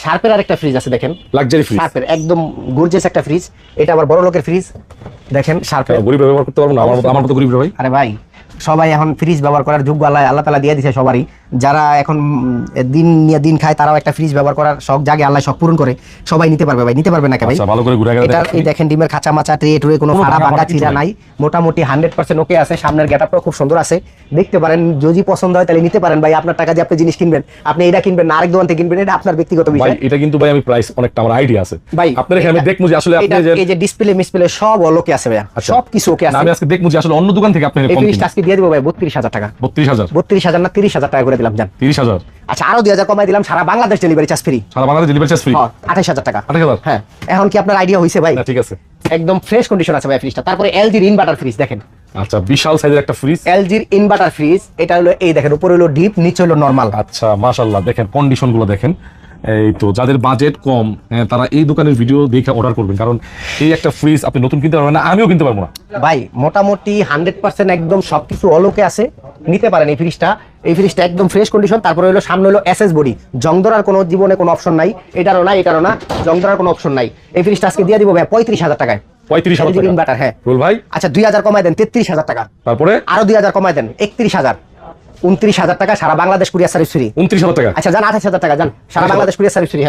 শার্পের আরেকটা ফ্রিজ আছে দেখেন, লাক্সারি ফ্রিজ, শার্পের একদম গর্জিয়াস একটা ফ্রিজ। এটা আবার বড় লোকের ফ্রিজ, দেখেন শার্পের। গরিব ব্যবহার করতে পারবো না, আমার মতো গরিব ভাই। আরে ভাই সবাই এখন ফ্রিজ ব্যবহার করার যোগ্য আল্লাহ তাআলা দিয়ে দিয়েছে সবারই। যারা এখন দিন নিয়ে দিন খায় তারাও একটা ফ্রিজ ব্যবহার করার শখ জাগে, আল্লাহ শখ পূরণ করে। সবাই নিতে পারবে ভাই, নিতে পারবে না কে ভাই? আচ্ছা, ভালো করে ঘুরে গেলে এটা এই দেখেন ডিমের খাঁচা মাচা ট্রে টুরে কোনো ফাড়া ভাঙা চিরা নাই, মোটামুটি 100% ওকে আছে। সামনের গেটআপটাও খুব সুন্দর আছে, দেখতে পারেন। যদি পছন্দ হয় তাহলে নিতে পারেন ভাই। আপনার টাকা দিয়ে আপনি জিনিস কিনবেন, আপনি এটা কিনবেন না আরেক দোকান থেকে কিনবেন, এটা আপনার ব্যক্তিগত ভাই। বিষয়। এটা কিন্তু ভাই আমি প্রাইস অনেকটা আমার আইডিয়া আছে ভাই। আপনার এখানে আমি দেখবো যে আসলে আপনি যে এই যে ডিসপ্লে মিসপ্লে সব ওকে আছে ভাই, আচ্ছা। সব কিছু ওকে আছে। আমি আজকে দেখবো যে আসলে অন্য দোকান থেকে আপনি এই কম ফ্রিজটা আজকে দিয়ে দিব ভাই 32,000 টাকা। 32,000 32,000 না 30,000 টাকা করে দিলাম জান। 30,000 আচ্ছা আরো 2,000 কমাই দিলাম, সারা বাংলাদেশ ডেলিভারি চার্জ ফ্রি। সারা বাংলাদেশ ডেলিভারি চার্জ ফ্রি। 28,000 টাকা। 28,000 হ্যাঁ, এখন কি আপনার আইডিয়া হইছে ভাই? না ঠিক আছে, একদম ফ্রেশ কন্ডিশন আছে ভাই ফ্রিজটা। তারপরে এলজির ইনভার্টার ফ্রিজ দেখেন, আচ্ছা বিশাল সাইজের একটা ফ্রিজ। এলজির inverter fridge. এটা হলো এই দেখেন, উপরে হলো ডিপ, নিচে হলো নরমাল। আচ্ছা মাশাআল্লাহ, দেখেন কন্ডিশন গুলো দেখেন। এই তো যাদের বাজেট কম তারা এই দোকানের ভিডিও দেখে অর্ডার করবেন, কারণ এই একটা ফ্রিজ আপনি নতুন কিনতে পারবেন না, আমিও কিনতে পারবো না ভাই। মোটামুটি 100% একদম সবকিছু অলোকে আছে, নিতে পারেন এই ফ্রিজটা। এই ফ্রিজটা একদম ফ্রেশ কন্ডিশন। তারপরে হলো সামনে হলো এসএস বডি, জং ধরার কোনো জীবনে কোনো অপশন নাই, এটারও না এটারও না, জং ধরার কোনো অপশন নাই। এই ফ্রিজটা আজকে দিয়ে দিব ভাই 35,000 টাকায়। 35,000 টাকা ইনভার্টার, হ্যাঁ রুল ভাই। আচ্ছা 2,000 কমাই দেন, 33,000 টাকা। তারপরে আরো 2,000 কমাই দেন, 31,000। 29,000 টাকা, সারা বাংলাদেশ কুরিয়ার সার্ভিস ফ্রি। 29,000 টাকা। আচ্ছা যান 28,000 টাকা যান, সারা বাংলাদেশ কুরিয়ার সার্ভিস ফ্রি। হ্যাঁ।